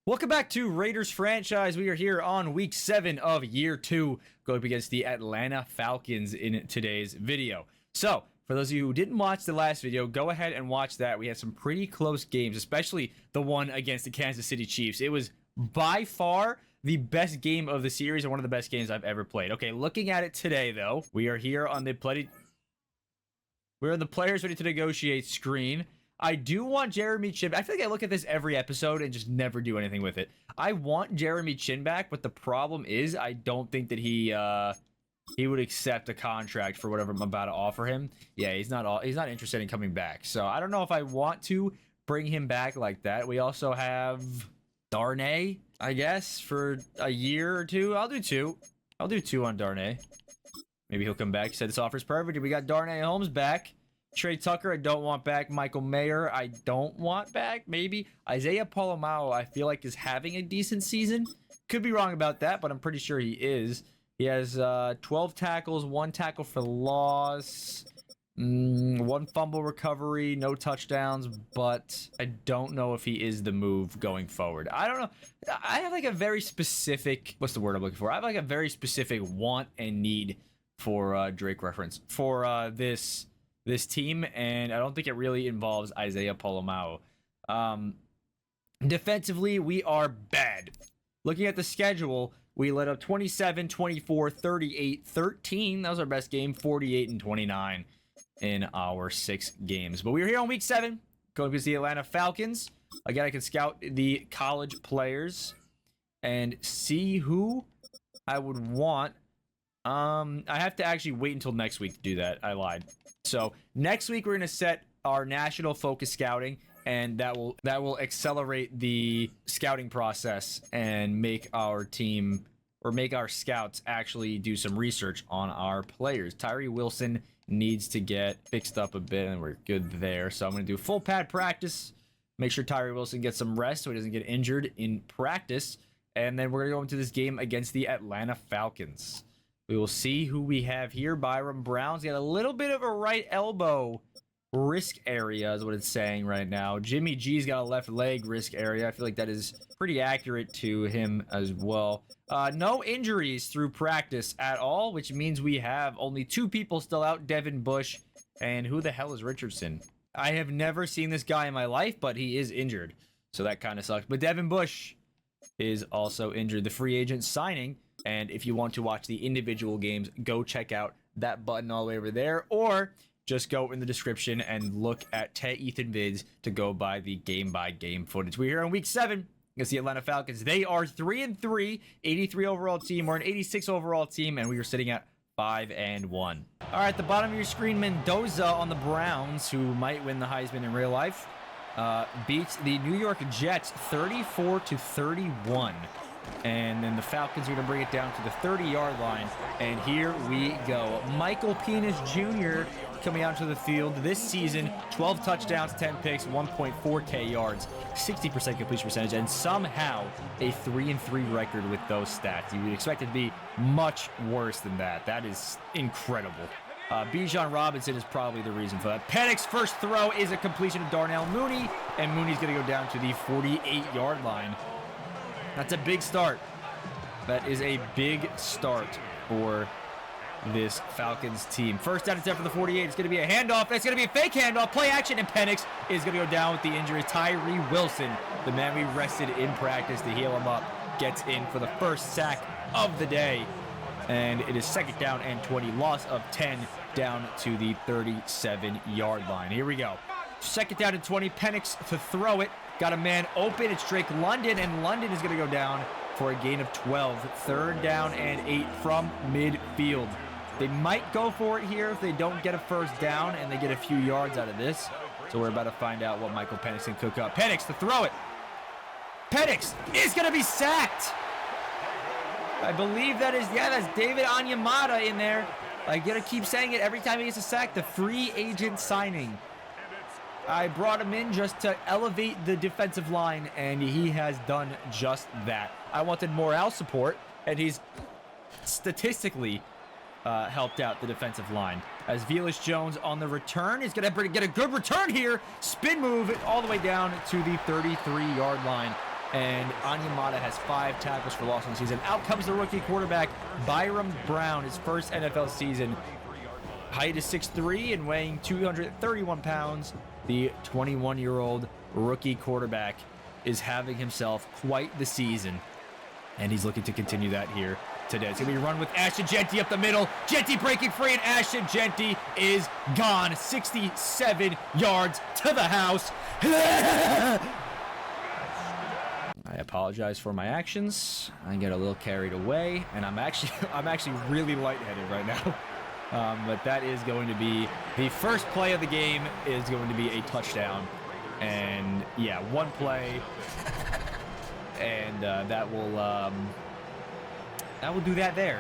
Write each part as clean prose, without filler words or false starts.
Welcome back to Raiders franchise. We are here on week 7 of year 2, going up against the Atlanta Falcons in today's video. So, for those of you who didn't watch the last video, go ahead and watch that. We had some pretty close games, especially the one against the Kansas City Chiefs. It was by far the best game of the series and one of the best games I've ever played. Okay, looking at it today, though, we are here on the players ready to negotiate screen. I do want Jeremy Chin. I feel like I look at this every episode and just never do anything with it. I want Jeremy Chin back, but the problem is I don't think that he would accept a contract for whatever I'm about to offer him. Yeah, he's not interested in coming back. So I don't know if I want to bring him back like that. We also have Darnay, I guess, for a year or two. I'll do 2. I'll do 2 on Darnay. Maybe he'll come back. He said this offer's perfect. We got Darnay Holmes back. Trey Tucker, I don't want back. Michael Mayer, I don't want back. Maybe. Isaiah Polamao, I feel like, is having a decent season. Could be wrong about that, but I'm pretty sure he is. He has 12 tackles, 1 tackle for loss, 1 fumble recovery, no touchdowns, but I don't know if he is the move going forward. I don't know. I have like a very specific, what's the word I'm looking for? I have like a very specific want and need for Drake reference for this team, and I don't think it really involves Isaiah Polamao. Defensively, we are bad. Looking at the schedule, we let up 27, 24, 38, 13. That was our best game. 48 and 29 in our 6 games. But we are here on week 7, going against the Atlanta Falcons. Again, I can scout the college players and see who I would want. I have to actually wait until next week to do that. I lied. So next week we're going to set our national focus scouting, and that will accelerate the scouting process and make our team, or make our scouts, actually do some research on our players. Tyree Wilson needs to get fixed up a bit, and we're good there. So I'm going to do full pad practice, make sure Tyree Wilson gets some rest so he doesn't get injured in practice, and then we're going to go into this game against the Atlanta Falcons. We will see who we have here. Byron Brown's got a little bit of a right elbow risk area is what it's saying right now. Jimmy G's got a left leg risk area. I feel like that is pretty accurate to him as well. No injuries through practice at all, which means we have only 2 people still out, Devin Bush, and who the hell is Richardson? I have never seen this guy in my life, but he is injured, so that kind of sucks. But Devin Bush is also injured. The free agent signing. And if you want to watch the individual games, go check out that button all the way over there, or just go in the description and look at Ethan Vids to go by the game-by-game footage. We're here on week 7 against the Atlanta Falcons. They are 3-3, 83 overall team. We're an 86 overall team, and we are sitting at 5-1. All right, at the bottom of your screen, Mendoza on the Browns, who might win the Heisman in real life, beats the New York Jets 34-31. And then the Falcons are going to bring it down to the 30-yard line. And here we go. Michael Penis Jr. coming out to the field this season. 12 touchdowns, 10 picks, 1.4K yards, 60% completion percentage, and somehow a 3-3 record with those stats. You would expect it to be much worse than that. That is incredible. Bijan Robinson is probably the reason for that. Penix's first throw is a completion of Darnell Mooney, and Mooney's going to go down to the 48-yard line. That's a big start. That is a big start for this Falcons team. First down and 10 for the 48. It's going to be a handoff. It's going to be a fake handoff. Play action, and Penix is going to go down with the injury. Tyree Wilson, the man we rested in practice to heal him up, gets in for the first sack of the day. And it is 2nd down and 20. Loss of 10 down to the 37-yard line. Here we go. 2nd down and 20. Penix to throw it. Got a man open. It's Drake London, and London is going to go down for a gain of 12. 3rd down and 8 from midfield. They might go for it here if they don't get a first down and they get a few yards out of this. So we're about to find out what Michael Penix can cook up. Penix to throw it. Penix is going to be sacked. I believe that is, yeah, that's David Onyemata in there. I got to keep saying it every time he gets a sack. The free agent signing. I brought him in just to elevate the defensive line, and he has done just that. I wanted morale support, and he's statistically helped out the defensive line. As Velus Jones on the return is going to get a good return here. Spin move all the way down to the 33-yard line. And Onyemata has 5 tackles for loss on the season. Out comes the rookie quarterback, Byram Brown, his first NFL season. Height is 6'3" and weighing 231 pounds. The 21-year-old rookie quarterback is having himself quite the season. And he's looking to continue that here today. It's going to be run with Ashton Jeanty up the middle. Jeanty breaking free, and Ashton Jeanty is gone. 67 yards to the house. I apologize for my actions. I get a little carried away, and I'm actually really lightheaded right now. But that is going to be the first play of the game. Is going to be a touchdown, and yeah, one play, and that will do that there.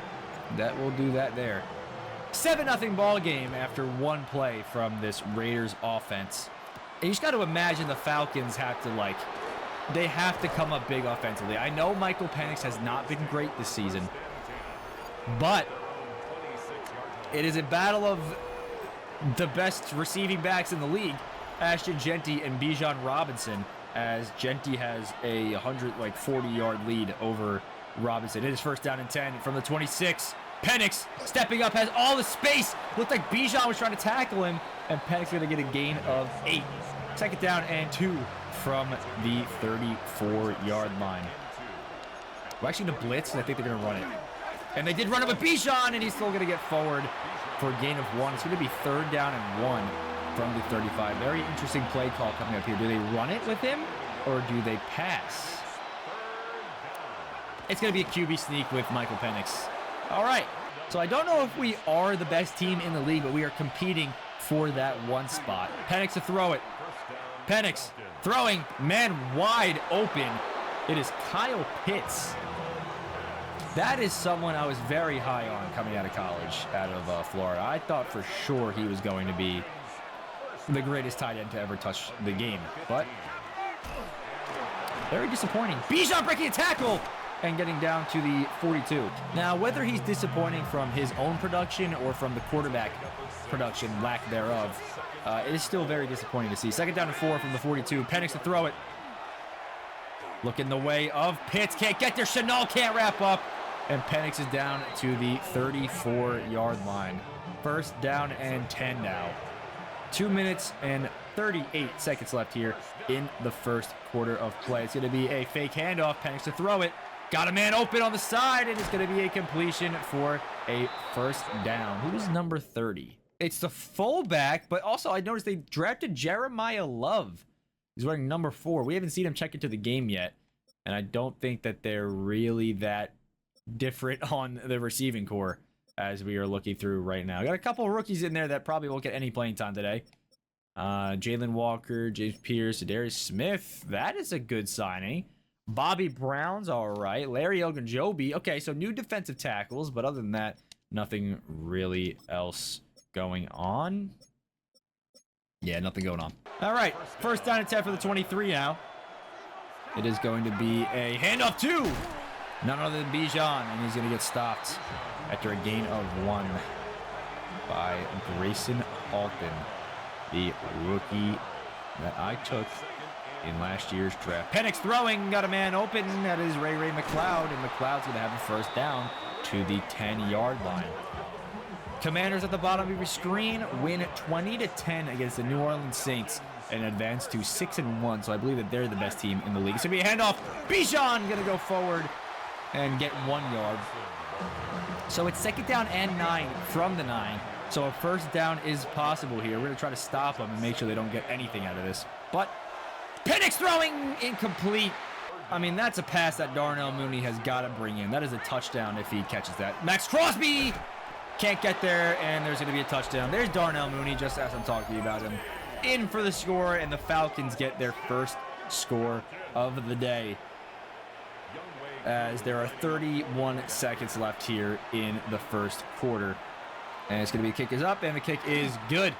That will do that there. 7-0 ball game after one play from this Raiders offense. And you just got to imagine the Falcons have to they have to come up big offensively. I know Michael Penix has not been great this season, but it is a battle of the best receiving backs in the league, Ashton Jeanty and Bijan Robinson, as Jeanty has a 140-yard lead over Robinson. It is first down and 10 from the 26. Penix stepping up, has all the space. Looked like Bijan was trying to tackle him, and Penix going to get a gain of 8. Second down and 2 from the 34-yard line. We're actually going to blitz, and I think they're going to run it. And they did run it with Bijan, and he's still going to get forward for a gain of 1. It's going to be third down and 1 from the 35. Very interesting play call coming up here. Do they run it with him, or do they pass? It's going to be a QB sneak with Michael Penix. All right. So I don't know if we are the best team in the league, but we are competing for that one spot. Penix to throw it. Penix throwing, man wide open. It is Kyle Pitts. That is someone I was very high on coming out of college, out of Florida. I thought for sure he was going to be the greatest tight end to ever touch the game, but very disappointing. Bijan breaking a tackle and getting down to the 42. Now, whether he's disappointing from his own production or from the quarterback production, lack thereof, it is still very disappointing to see. Second down and 4 from the 42. Penix to throw it. Looking the way of Pitts. Can't get there. Chanel can't wrap up. And Penix is down to the 34-yard line. First down and 10 now. 2 minutes and 38 seconds left here in the first quarter of play. It's going to be a fake handoff. Penix to throw it. Got a man open on the side, and it's going to be a completion for a first down. Who's number 30? It's the fullback, but also I noticed they drafted Jeremiah Love. He's wearing number 4. We haven't seen him check into the game yet, and I don't think that they're really that different on the receiving core as we are looking through right now. Got a couple of rookies in there that probably won't get any playing time today. Jalen Walker, James Pierce, Darius Smith. That is a good signing. Bobby Brown's all right. Larry Ogunjobi. Okay, so new defensive tackles, but other than that, nothing really else going on. Yeah, nothing going on. All right, first down and 10 for the 23 now. It is going to be a handoff to none other than Bijan, and he's going to get stopped after a gain of 1 by Grayson Alton, the rookie that I took in last year's draft. Penix throwing, got a man open. That is Ray McLeod, and McLeod's going to have a first down to the 10-yard line. Commanders at the bottom of your screen win 20-10 against the New Orleans Saints and advance to 6-1. So I believe that they're the best team in the league. It's going to be a handoff. Bijan going to go forward and get 1 yard. So it's second down and 9 from the 9. So a first down is possible here. We're going to try to stop them and make sure they don't get anything out of this. But Penix throwing incomplete. I mean, that's a pass that Darnell Mooney has got to bring in. That is a touchdown if he catches that. Max Crosby can't get there, and there's going to be a touchdown. There's Darnell Mooney, just as I'm talking to you about him, in for the score, and the Falcons get their first score of the day, as there are 31 seconds left here in the first quarter. And it's going to be kick is up, and the kick is good.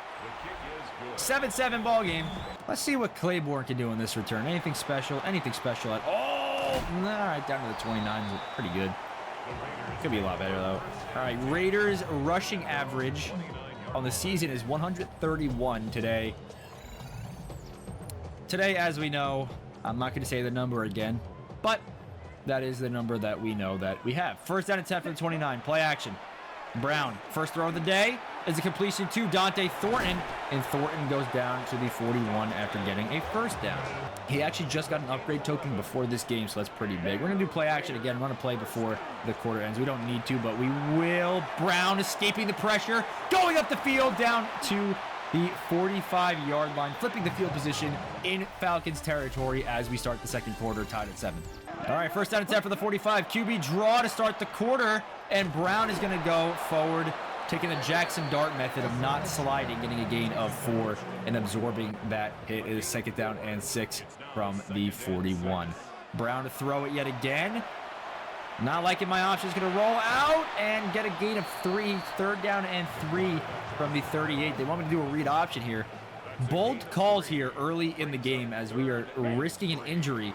7-7 ball game. Let's see what Claiborne can do in this return. Anything special? Anything special at all? All right, down to the 29 is pretty good. Could be a lot better, though. All right, Raiders rushing average on the season is 131 today. Today, as we know, I'm not going to say the number again, but that is the number that we know that we have. First down and 10 for the 29. Play action. Brown, first throw of the day is a completion to Dante Thornton, and Thornton goes down to the 41 after getting a first down. He actually just got an upgrade token before this game, so that's pretty big. We're going to do play action again. Run a play before the quarter ends. We don't need to, but we will. Brown escaping the pressure, going up the field down to the 45-yard line, flipping the field position in Falcons territory as we start the second quarter, tied at 7. All right, first down and 10 for the 45. QB draw to start the quarter, and Brown is going to go forward, taking the Jackson Dart method of not sliding, getting a gain of 4, and absorbing that hit. It is second down and 6 from the 41. Brown to throw it yet again. Not liking my options. Going to roll out and get a gain of 3. Third down and 3 from the 38. They want me to do a read option here. Bold calls here early in the game as we are risking an injury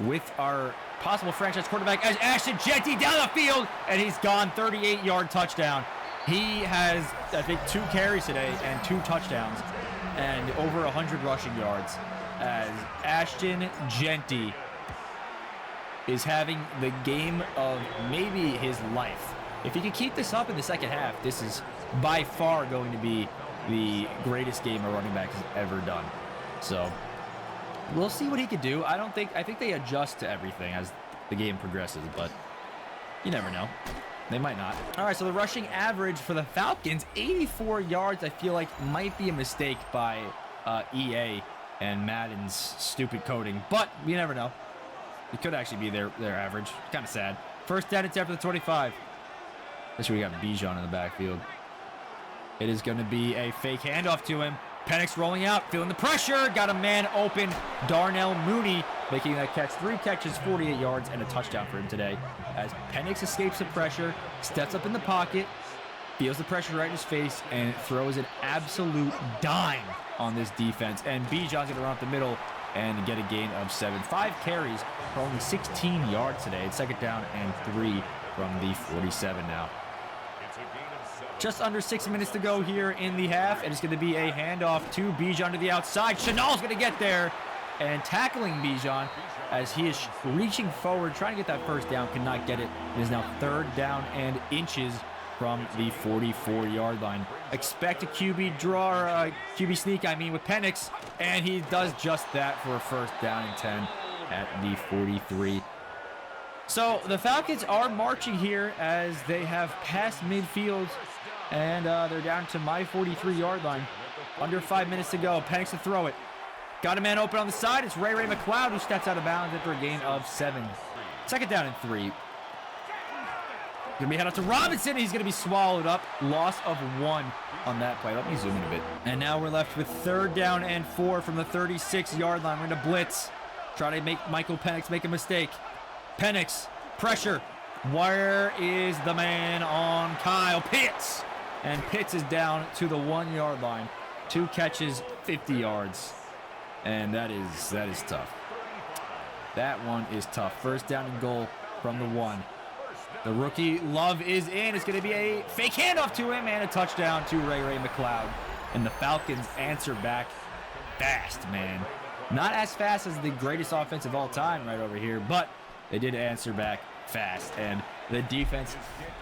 with our possible franchise quarterback as Ashton Jeanty down the field, and he's gone. 38-yard touchdown. He has, I think, 2 carries today and 2 touchdowns and over 100 rushing yards as Ashton Jeanty is having the game of maybe his life. If he can keep this up in the second half, this is by far going to be the greatest game a running back has ever done. So we'll see what he could do. I think they adjust to everything as the game progresses, but you never know. They might not. All right, so the rushing average for the Falcons, 84 yards, I feel like might be a mistake by EA and Madden's stupid coding, but you never know. It could actually be their average. Kind of sad. First down and 10 for the 25. This we got Bijan in the backfield. It is going to be a fake handoff to him. Penix rolling out, feeling the pressure. Got a man open. Darnell Mooney making that catch. 3 catches, 48 yards, and a touchdown for him today. As Penix escapes the pressure, steps up in the pocket, feels the pressure right in his face, and throws an absolute dime on this defense. And Bijan's going to run up the middle and get a gain of 7. 5 carries for only 16 yards today. It's second down and 3 from the 47 now. Just under 6 minutes to go here in the half, and it's going to be a handoff to Bijan to the outside. Chanel's going to get there and tackling Bijan as he is reaching forward, trying to get that first down, cannot get it. It is now third down and inches from the 44-yard line. Expect a QB draw, or QB sneak, with Penix, and he does just that for a first down and 10 at the 43. So the Falcons are marching here as they have passed midfield, and they're down to my 43-yard line. Under 5 minutes to go. Penix to throw it. Got a man open on the side. It's Ray McLeod who steps out of bounds after a gain of 7. Second down and 3. Going to be head out to Robinson. He's going to be swallowed up. Loss of 1 on that play. Let me zoom in a bit. And now we're left with third down and 4 from the 36-yard line. We're going to blitz. Try to make Michael Penix make a mistake. Penix, pressure. Where is the man on Kyle Pitts? And Pitts is down to the 1-yard line. 2 catches, 50 yards. And that is tough. That one is tough. First down and goal from the 1. The rookie Love is in. It's going to be a fake handoff to him and a touchdown to Ray McLeod. And the Falcons answer back fast, man. Not as fast as the greatest offense of all time right over here, but they did answer back fast. And the defense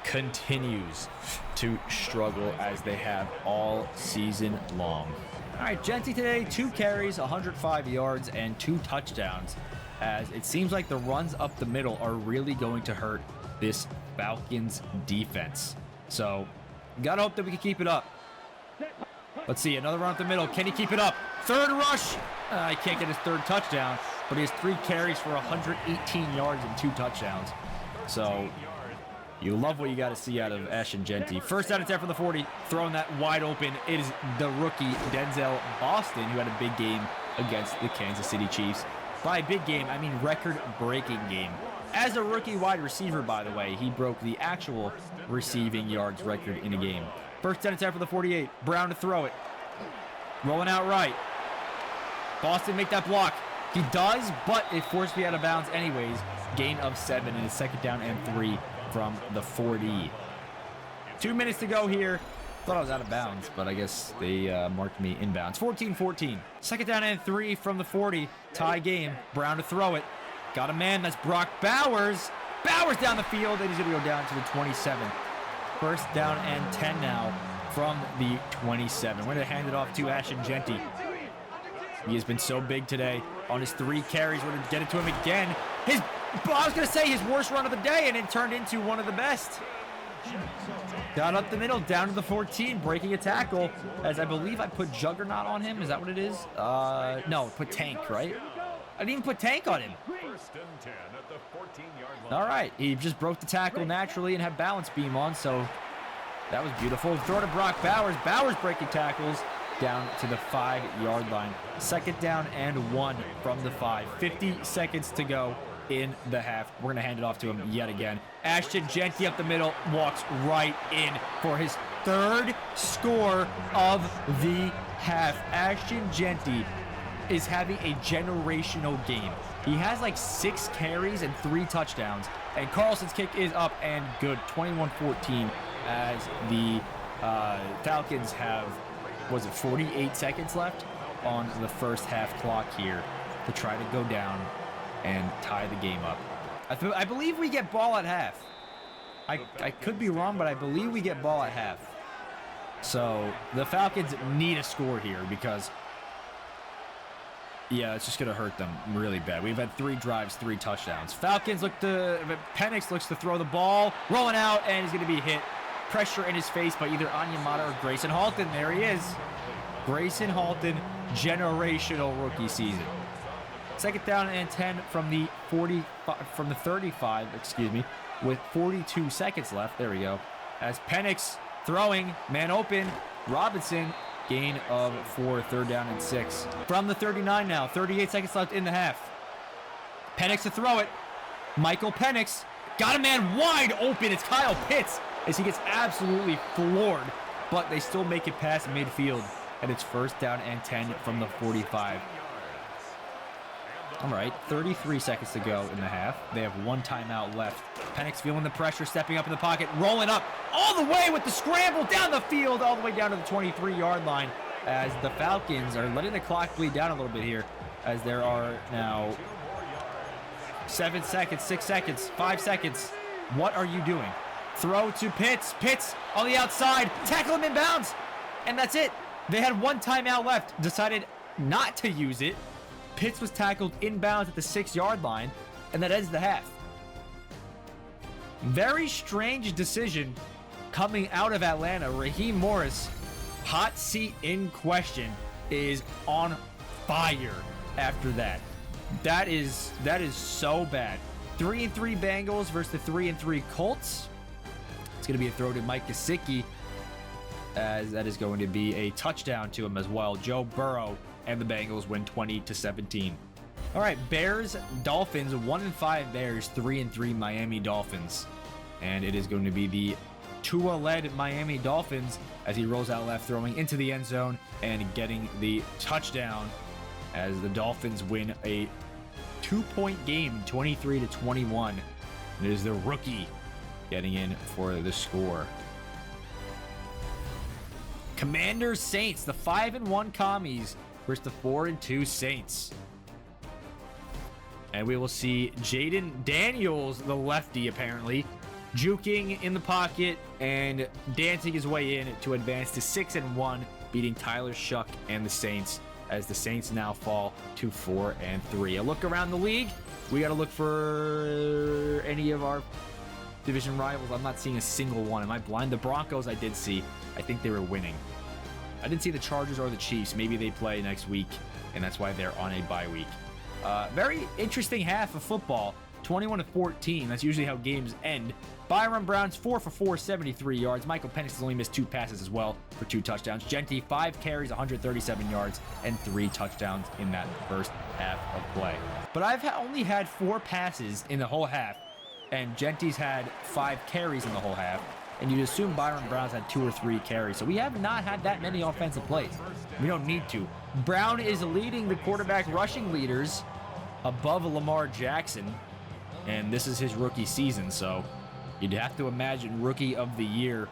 continues to struggle as they have all season long. All right, Jeanty today, 2 carries, 105 yards, and 2 touchdowns. As it seems like the runs up the middle are really going to hurt this Falcons defense. So, gotta hope that we can keep it up. Let's see, another run up the middle. Can he keep it up? Third rush. He can't get his 3rd touchdown, but he has 3 carries for 118 yards and 2 touchdowns. So, you love what you got to see out of Ashton Jeanty. First down and 10 for the 40. Throwing that wide open. It is the rookie Denzel Boston who had a big game against the Kansas City Chiefs. By big game, I mean record-breaking game. As a rookie wide receiver, by the way, he broke the actual receiving yards record in a game. First down and 10 for the 48. Brown to throw it. Rolling out right. Boston make that block. He does, but it forced me out of bounds anyways. Gain of 7 and a second down and 3 from the 40. 2 minutes to go here. Thought I was out of bounds, but I guess they marked me inbounds. 14-14. Second down and 3 from the 40. Tie game. Brown to throw it. Got a man. That's Brock Bowers. Bowers down the field, and he's going to go down to the 27. First down and 10 now from the 27. We're going to hand it off to Ashton Jeanty. He has been so big today on his 3 carries. We're going to get it to him again. I was going to say his worst run of the day, and it turned into one of the best. Down up the middle, down to the 14, breaking a tackle, as I believe I put Juggernaut on him. Is that what it is? No, put Tank, right? I didn't even put Tank on him. All right, he just broke the tackle naturally and had balance beam on, so that was beautiful. Throw to Brock Bowers. Bowers breaking tackles down to the 5-yard line. Second down and 1 from the 5. 50 seconds to go in the half. We're going to hand it off to him yet again. Ashton Jeanty up the middle, walks right in for his 3rd score of the half. Ashton Jeanty is having a generational game. He has like 6 carries and 3 touchdowns. And Carlson's kick is up and good. 21-14 as the Falcons have, was it 48 seconds left on the first half clock here to try to go down and tie the game up. I believe we get ball at half. I could be wrong, but I believe we get ball at half. So the Falcons need a score here because, yeah, it's just going to hurt them really bad. We've had 3 drives, 3 touchdowns. Falcons Penix looks to throw the ball, rolling out, and he's going to be hit. Pressure in his face by either Onyemata or Grayson Halton. There he is. Grayson Halton, generational rookie season. Second down and 10 from the 35, excuse me, with 42 seconds left. There we go. As Penix throwing, man open, Robinson, gain of 4, 3rd down and 6. From the 39 now, 38 seconds left in the half. Penix to throw it. Michael Penix got a man wide open. It's Kyle Pitts as he gets absolutely floored, but they still make it past midfield, and it's 1st down and 10 from the 45. All right, 33 seconds to go in the half. They have 1 timeout left. Penix feeling the pressure, stepping up in the pocket, rolling up all the way with the scramble down the field, all the way down to the 23-yard line, as the Falcons are letting the clock bleed down a little bit here, as there are now 7 seconds, 6 seconds, 5 seconds. What are you doing? Throw to Pitts. Pitts on the outside. Tackle him in bounds. And that's it. They had 1 timeout left. Decided not to use it. Pitts was tackled inbounds at the 6-yard line. And that ends the half. Very strange decision coming out of Atlanta. Raheem Morris, hot seat in question, is on fire after that. That is so bad. 3-3 Bengals versus the 3-3 Colts. It's going to be a throw to Mike Gesicki, as that is going to be a touchdown to him as well. Joe Burrow and the Bengals win 20-17. All right, Bears, Dolphins, 1-5 Bears, 3-3 Miami Dolphins. And it is going to be the Tua-led Miami Dolphins as he rolls out left, throwing into the end zone and getting the touchdown as the Dolphins win a 2-point game, 23-21. It is the rookie getting in for the score. Commanders Saints, the 5-1 Commies versus the 4-2 Saints. And we will see Jaden Daniels, the lefty apparently, juking in the pocket and dancing his way in to advance to 6-1, beating Tyler Shuck and the Saints, as the Saints now fall to 4-3. A look around the league. We got to look for any of our division rivals. I'm not seeing a single one. Am I blind? The Broncos I did see. I think they were winning. I didn't see the Chargers or the Chiefs. Maybe they play next week, and that's why they're on a bye week. Very interesting half of football. 21-14. That's usually how games end. Byron Brown's 4 for 4, 73 yards. Michael Penix has only missed 2 passes as well for 2 touchdowns. Jeanty, 5 carries, 137 yards, and 3 touchdowns in that first half of play. But I've only had 4 passes in the whole half, and Jeanty's had 5 carries in the whole half. And you'd assume Byron Brown's had 2 or 3 carries. So we have not had that many offensive plays. We don't need to. Brown is leading the quarterback rushing leaders above Lamar Jackson. And this is his rookie season, so you'd have to imagine rookie of the year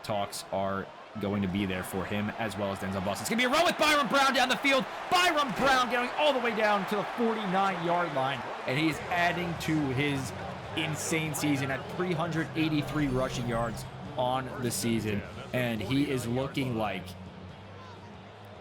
talks are going to be there for him, as well as Denzel Boston. It's going to be a run with Byron Brown down the field. Byron Brown getting all the way down to the 49-yard line, and he's adding to his insane season at 383 rushing yards on the season, and he is looking like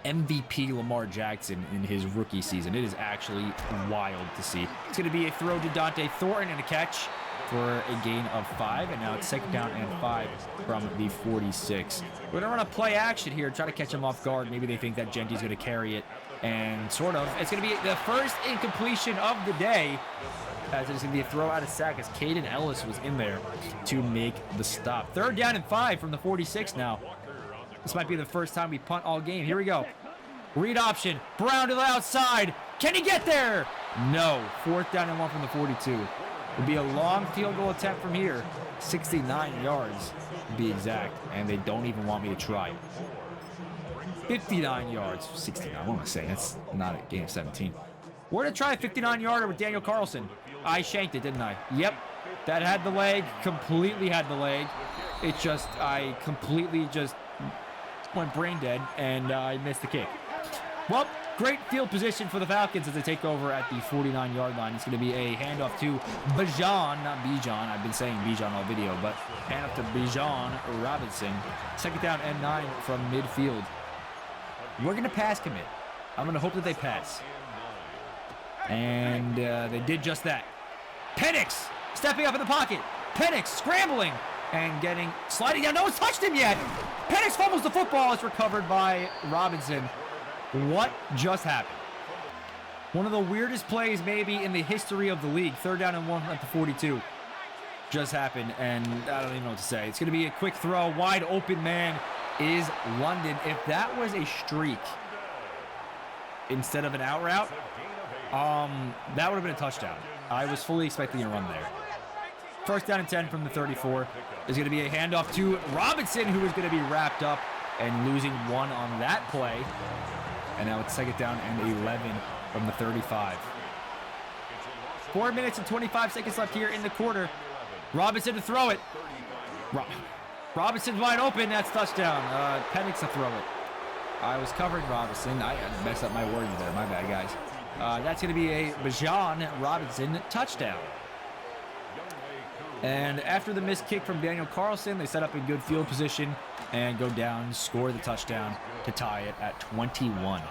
MVP Lamar Jackson in his rookie season. It is actually wild to see. It's going to be a throw to Dante Thornton and a catch for a gain of 5, and now it's 2nd down and 5 from the 46. We're gonna run a play action here, try to catch him off guard. Maybe they think that Jeanty's gonna carry it, and sort of. It's gonna be the first incompletion of the day, as it's gonna be a throw out of sack, as Caden Ellis was in there to make the stop. 3rd down and 5 from the 46 now. This might be the first time we punt all game. Here we go. Read option, Brown to the outside. Can he get there? No. 4th down and 1 from the 42. It'll be a long field goal attempt from here. 69 yards, to be exact. And they don't even want me to try. 59 yards. 69, what am I saying? That's not a game of 17. We're going to try a 59-yarder with Daniel Carlson. I shanked it, didn't I? Yep. That had the leg. Completely had the leg. It just, I completely just went brain dead, and I missed the kick. Well, great field position for the Falcons as they take over at the 49-yard line. It's going to be a handoff to Bijan, not Bijan. I've been saying Bijan all video, but handoff to Bijan Robinson. 2nd down and 9 from midfield. We're going to pass commit. I'm going to hope that they pass. And they did just that. Penix stepping up in the pocket. Penix scrambling and sliding down. No one's touched him yet. Penix fumbles the football. It's recovered by Robinson. What just happened? One of the weirdest plays maybe in the history of the league. 3rd down and 1 at the 42. Just happened, and I don't even know what to say. It's going to be a quick throw. Wide open man is London. If that was a streak instead of an out route, that would have been a touchdown. I was fully expecting a run there. 1st down and 10 from the 34. There's going to be a handoff to Robinson, who is going to be wrapped up and losing 1 on that play. And now it's 2nd down and 11 from the 35. 4 minutes and 25 seconds left here in the quarter. Robinson to throw it. Robinson's wide open. That's touchdown. Penix to throw it. I was covering Robinson. I messed up my words there. My bad, guys. That's going to be a Bijan Robinson touchdown. And after the missed kick from Daniel Carlson, they set up in good field position and go down, score the touchdown to tie it at 21.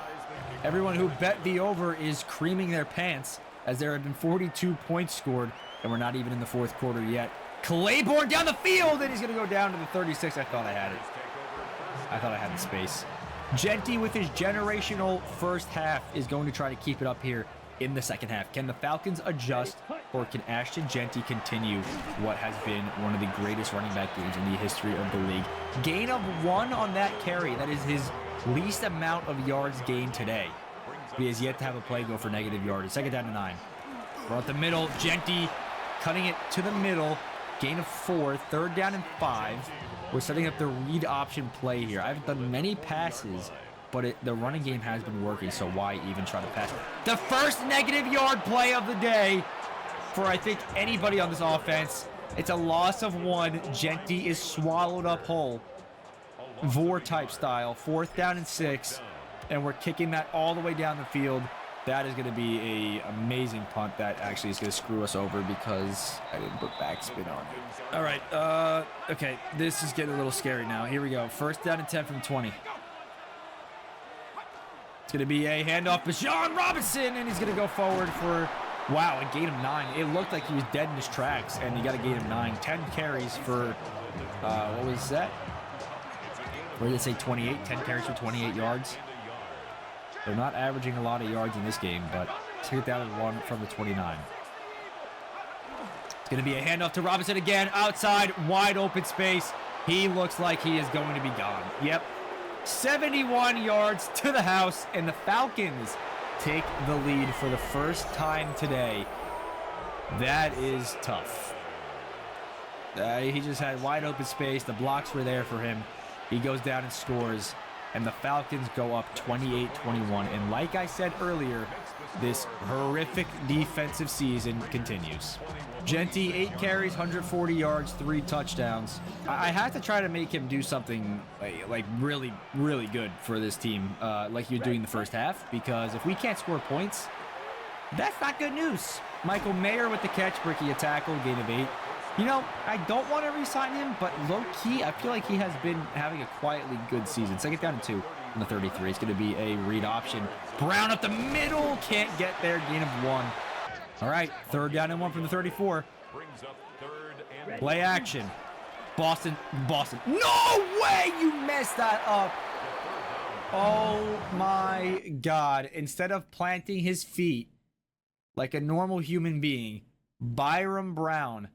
Everyone who bet the over is creaming their pants, as there have been 42 points scored, and we're not even in the 4th quarter yet. Claiborne down the field, and he's going to go down to the 36. I thought I had it. I thought I had the space. Jeanty, with his generational first half, is going to try to keep it up here in the 2nd half. Can the Falcons adjust, or can Ashton Jeanty continue what has been one of the greatest running back games in the history of the league? Gain of 1 on that carry. That is his least amount of yards gained today. He has yet to have a play go for negative yardage. 2nd down and 9. We're at the middle. Jeanty cutting it to the middle. Gain of 4. 3rd down and 5. We're setting up the read option play here. I've done many passes, but the running game has been working, so why even try to pass? The first negative yard play of the day for, I think, anybody on this offense. It's a loss of 1. Jeanty is swallowed up whole. Vor-type style. 4th down and 6. And we're kicking that all the way down the field. That is going to be an amazing punt that actually is going to screw us over because I didn't put backspin on it. All right. Okay, this is getting a little scary now. Here we go. 1st down and 10 from 20. It's going to be a handoff to Bijan Robinson, and he's going to go forward for, wow, a gain of 9. It looked like he was dead in his tracks, and he got a gain of 9. 10 carries for, what was that? Where did it say 28? 10 carries for 28 yards. They're not averaging a lot of yards in this game, but 2nd down and 1 from the 29. It's going to be a handoff to Robinson again. Outside, wide open space. He looks like he is going to be gone. Yep. 71 yards to the house, and the Falcons take the lead for the first time today. That is tough. He just had wide open space. The blocks were there for him. He goes down and scores. and the Falcons go up 28-21. And like I said earlier, this horrific defensive season continues. Jeanty, 8 carries, 140 yards, 3 touchdowns. I had to try to make him do something like really, really good for this team, like he was doing in the first half, because if we can't score points, that's not good news. Michael Mayer with the catch, breaking a tackle, gain of 8. You know, I don't want to re-sign him, but low-key, I feel like he has been having a quietly good season. Second down and 2 on the 33. It's going to be a read option. Brown up the middle. Can't get there. Gain of 1. All right, 3rd down and 1 from the 34. Play action. Boston. No way you messed that up. Oh, my God. Instead of planting his feet like a normal human being, Byron Brown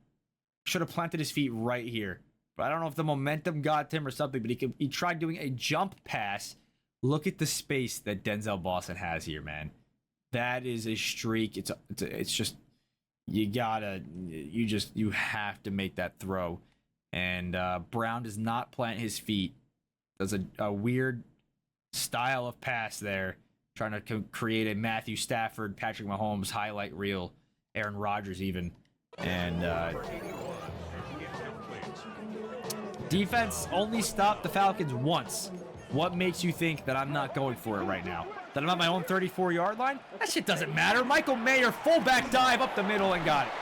should have planted his feet right here. But I don't know if the momentum got to him or something, but he tried doing a jump pass. Look at the space that Denzel Boston has here, man. That is a streak. It's just, you have to make that throw. And Brown does not plant his feet. Does a weird style of pass there, trying to create a Matthew Stafford, Patrick Mahomes highlight reel, Aaron Rodgers even. And defense only stopped the Falcons once. What makes you think that I'm not going for it right now? That I'm at my own 34-yard line? That shit doesn't matter. Michael Mayer, fullback dive up the middle and got it.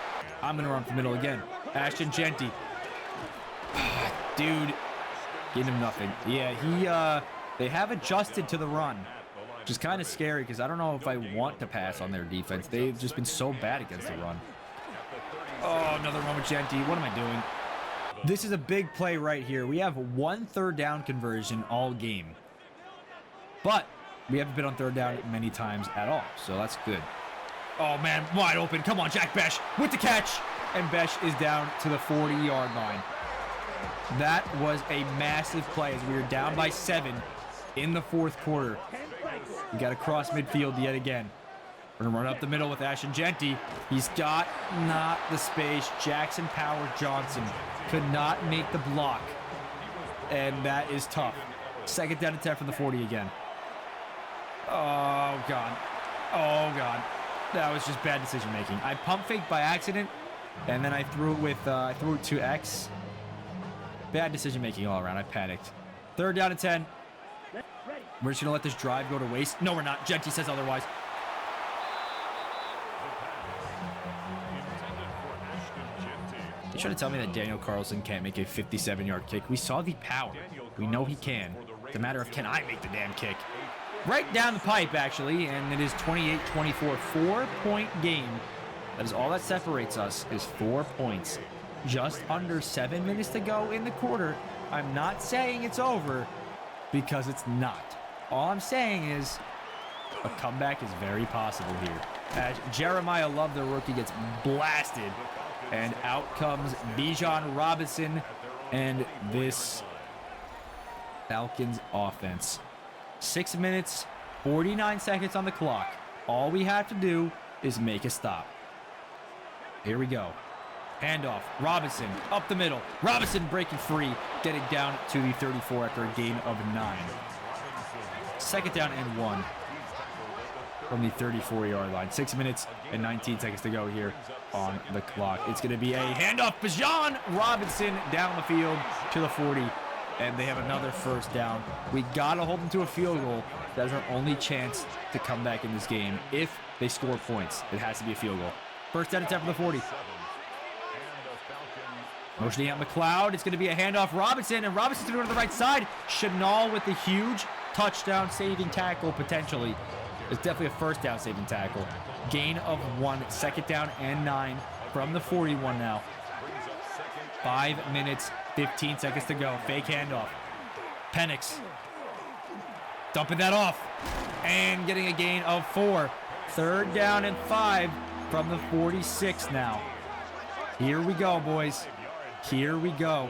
I'm going to run up the middle again. Ashton Jeanty. Dude, give him nothing. Yeah, they have adjusted to the run, which is kind of scary because I don't know if I want to pass on their defense. They've just been so bad against the run. Oh, another run with Jeanty. What am I doing? This is a big play right here. We have 1 3rd down conversion all game. But we haven't been on 3rd down many times at all, so that's good. Oh, man, wide open. Come on, Jack Besh with the catch. And Besh is down to the 40-yard line. That was a massive play as we were down by 7 in the 4th quarter. We got to cross midfield yet again. We're going to run up the middle with Ashton Jeanty. He's got not the space. Jackson Power Johnson could not make the block. And that is tough. 2nd down and 10 from the 40 again. Oh, God. Oh, God. That was just bad decision making. I pump faked by accident, and then I threw it to X. Bad decision making all around. I panicked. 3rd down and 10. We're just going to let this drive go to waste. No, we're not. Jeanty says otherwise. You trying to tell me that Daniel Carlson can't make a 57-yard kick? We saw the power. We know he can. It's a matter of, can I make the damn kick? Right down the pipe, actually, and it is 28-24. 4-point game. That is all that separates us, is 4 points. Just under 7 minutes to go in the quarter. I'm not saying it's over, because it's not. All I'm saying is a comeback is very possible here. As Jeremiah Love, the rookie, gets blasted. And out comes Bijan Robinson and this Falcons offense. 6 minutes, 49 seconds on the clock. All we have to do is make a stop. Here we go. Handoff. Robinson up the middle. Robinson breaking free, getting down to the 34 after a gain of 9. 2nd down and 1 from the 34-yard line. 6 minutes and 19 seconds to go here on the clock. It's going to be a handoff. Bijan Robinson down the field to the 40, and they have another 1st down. We got to hold them to a field goal. That is our only chance to come back in this game. If they score points, it has to be a field goal. 1st down and 10 from the 40. Motioning out McLeod. It's going to be a handoff. Robinson, and Robinson's going to go to the right side. Chenal with the huge touchdown saving tackle potentially. It's definitely a 1st down saving tackle. Gain of 1. 2nd down and 9 from the 41 now. 5 minutes, 15 seconds to go. Fake handoff. Penix dumping that off and getting a gain of 4. 3rd down and 5 from the 46 now. Here we go, boys. Here we go.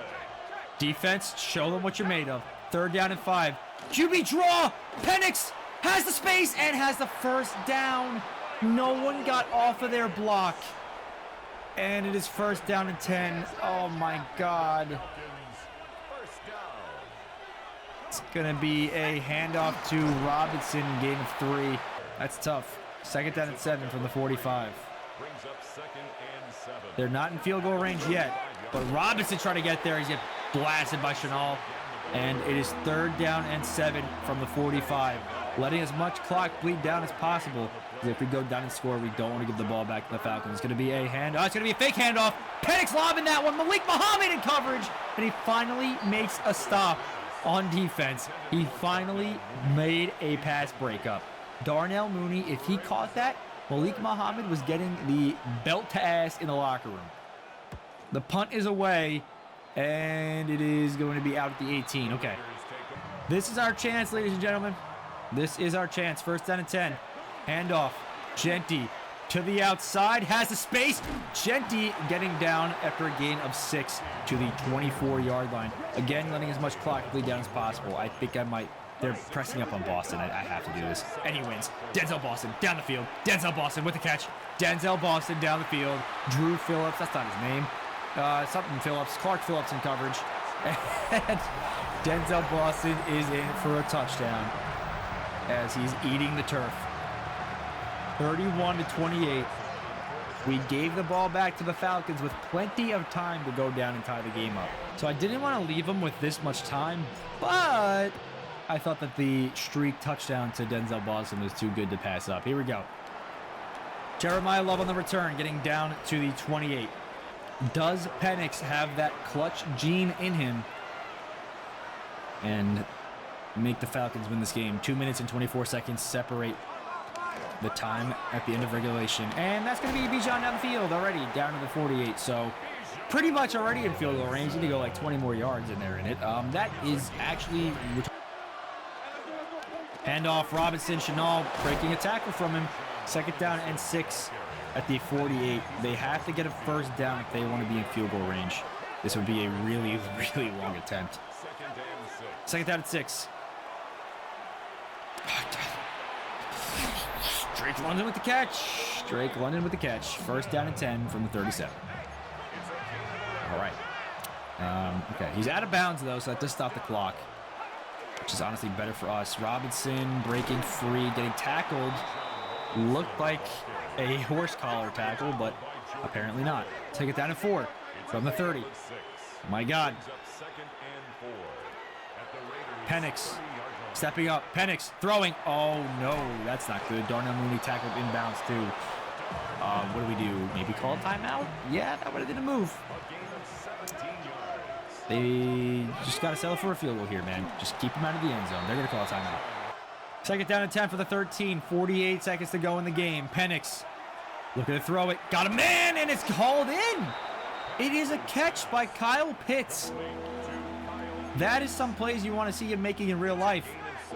Defense, show them what you're made of. 3rd down and 5. QB draw. Penix has the space and has the 1st down. No one got off of their block. And it is 1st down and 10. Oh my God. It's going to be a handoff to Robinson, gain of 3. That's tough. 2nd down and 7 from the 45. They're not in field goal range yet, but Robinson trying to get there. He's getting blasted by Chanel. And it is 3rd down and 7 from the 45. Letting as much clock bleed down as possible. Because if we go down and score, we don't want to give the ball back to the Falcons. It's going to be a handoff. It's going to be a fake handoff. Penix lobbing that one. Malik Muhammad in coverage. And he finally makes a stop on defense. He finally made a pass breakup. Darnell Mooney, if he caught that, Malik Muhammad was getting the belt to ass in the locker room. The punt is away, and it is going to be out at the 18. Okay. This is our chance, ladies and gentlemen. This is our chance. 1st down and 10. Handoff. Jeanty to the outside. Has the space. Jeanty getting down after a gain of 6 to the 24-yard line. Again, letting as much clock bleed down as possible. I think I might... They're pressing up on Boston. I have to do this. And he wins. Denzel Boston down the field. Denzel Boston with the catch. Denzel Boston down the field. Drew Phillips. That's not his name. Something Phillips. Clark Phillips in coverage. And Denzel Boston is in for a touchdown as he's eating the turf. 31-28. We gave the ball back to the Falcons with plenty of time to go down and tie the game up. So I didn't want to leave them with this much time, but I thought that the streak touchdown to Denzel Boston was too good to pass up. Here we go. Jeremiah Love on the return, getting down to the 28. Does Penix have that clutch gene in him and make the Falcons win this game? 2 minutes and 24 seconds separate the time at the end of regulation. And that's going to be Bijan down the field already, down to the 48. So pretty much already in field goal range. Need to go like 20 more yards in there in it. That is actually... Handoff, Robinson, Chanel breaking a tackle from him. 2nd down and 6 at the 48. They have to get a 1st down if they want to be in field goal range. This would be a really, really long attempt. 2nd down and 6. Drake London with the catch. Drake London with the catch. 1st down and 10 from the 37. All right. Okay, he's out of bounds, though, so that does stop the clock, which is honestly better for us. Robinson breaking free, getting tackled. Looked like a horse collar tackle, but apparently not. Take it down to 4 from the 30. My God. Penix stepping up. Penix throwing. Oh, no. That's not good. Darnell Mooney tackled inbounds, too. What do we do? Maybe call a timeout? Yeah, that would have been a move. They just got to settle for a field goal here, man. Just keep them out of the end zone. They're going to call a timeout. 2nd down and 10 for the 13. 48 seconds to go in the game. Penix looking to throw it. Got a man, and it's called in. It is a catch by Kyle Pitts. That is some plays you want to see him making in real life.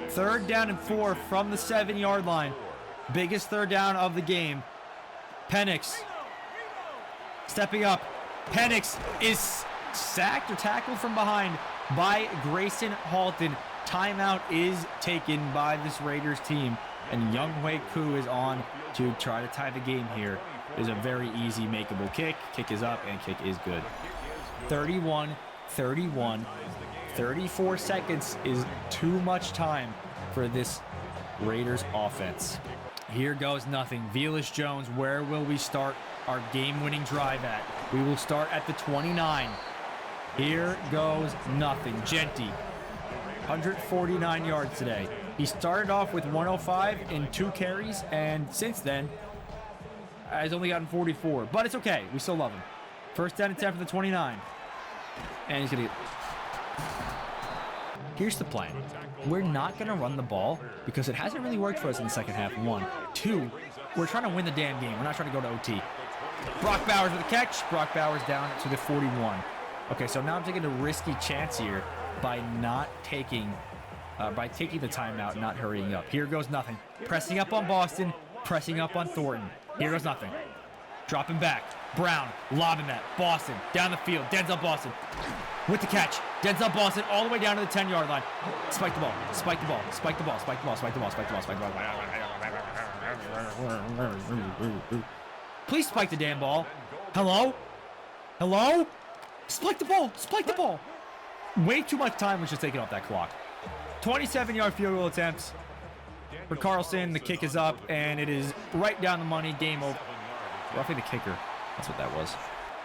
3rd down and 4 from the 7-yard line. Biggest 3rd down of the game. Penix stepping up. Penix is sacked or tackled from behind by Grayson Halton. Timeout is taken by this Raiders team, and Younghoe Koo is on to try to tie the game here. It is a very easy makeable kick. Kick is up, and kick is good. 31-31. 34 seconds is too much time for this Raiders offense. Here goes nothing. Velus Jones, where will we start our game-winning drive at? We will start at the 29. Here goes nothing. Jeanty, 149 yards today. He started off with 105 in 2 carries, and since then has only gotten 44. But it's okay. We still love him. 1st down and 10 for the 29. And he's going to get... Here's the plan. We're not going to run the ball because it hasn't really worked for us in the second half. 1. 2, we're trying to win the damn game. We're not trying to go to OT. Brock Bowers with a catch. Brock Bowers down to the 41. Okay, so now I'm taking a risky chance here by not taking, taking the timeout, not hurrying up. Here goes nothing. Pressing up on Boston, pressing up on Thornton. Here goes nothing. Dropping back. Brown, lobbing that. Boston, down the field. Denzel Boston with the catch. Denzel Boston all the way down to the 10-yard line. Spike the ball, spike the ball, spike the ball, spike the ball, spike the ball, spike the ball, spike the ball. Please spike the damn ball. Hello? Hello? Spike the ball, spike the ball. Way too much time was just taken off that clock. 27-yard field goal attempts for Carlson. The kick is up, and it is right down the money. Game over. Roughly the kicker. That's what that was.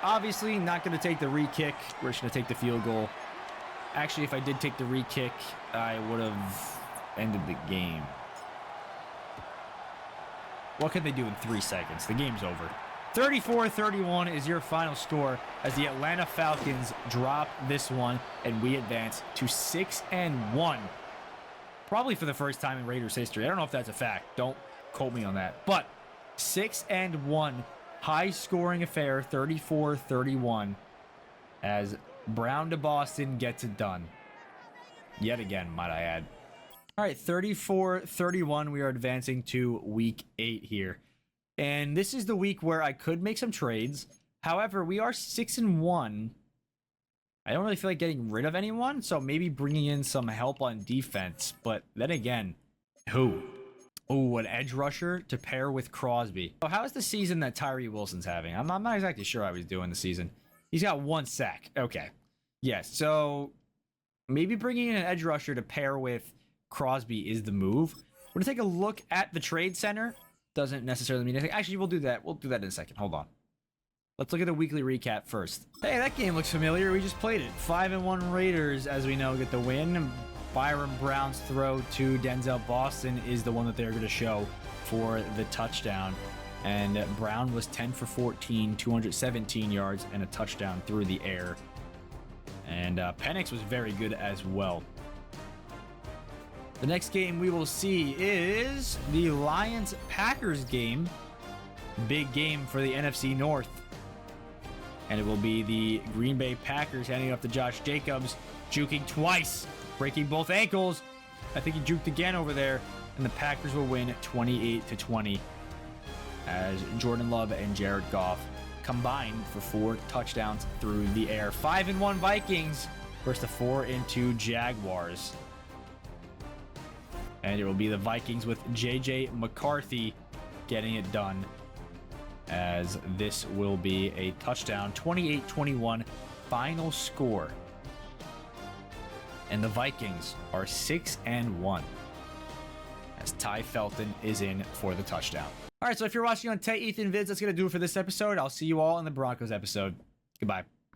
Obviously, not going to take the re-kick. We're just going to take the field goal. Actually, if I did take the re-kick, I would have ended the game. What can they do in 3 seconds? The game's over. 34-31 is your final score as the Atlanta Falcons drop this one, and we advance to 6-1. Probably for the first time in Raiders history. I don't know if that's a fact. Don't quote me on that. But 6-1, high-scoring affair, 34-31, as Brown to Boston gets it done. Yet again, might I add. All right, 34-31, we are advancing to Week 8 here. And this is the week where I could make some trades. However, we are 6-1. I don't really feel like getting rid of anyone, so maybe bringing in some help on defense. But then again, who? Oh, an edge rusher to pair with Crosby. So how is the season that Tyree Wilson's having? I'm not exactly sure how he's doing the season. He's got 1 sack. Okay. Yes, so maybe bringing in an edge rusher to pair with Crosby is the move. We're going to take a look at the trade center. Doesn't necessarily mean anything. Actually, we'll do that. We'll do that in a second. Hold on. Let's look at the weekly recap first. Hey, that game looks familiar. We just played it. 5-1 Raiders, as we know, get the win. Byron Brown's throw to Denzel Boston is the one that they're going to show for the touchdown. And Brown was 10 for 14, 217 yards, and a touchdown through the air. And Penix was very good as well. The next game we will see is the Lions-Packers game. Big game for the NFC North. And it will be the Green Bay Packers handing off to Josh Jacobs, juking twice, breaking both ankles. I think he juked again over there. And the Packers will win 28-20 as Jordan Love and Jared Goff combined for 4 touchdowns through the air. 5-1 Vikings versus the 4-2 Jaguars. And it will be the Vikings with J.J. McCarthy getting it done, as this will be a touchdown. 28-21 final score. And the Vikings are 6-1 as Ty Felton is in for the touchdown. All right, so if you're watching on Tay Ethan Vids, that's going to do it for this episode. I'll see you all in the Broncos episode. Goodbye.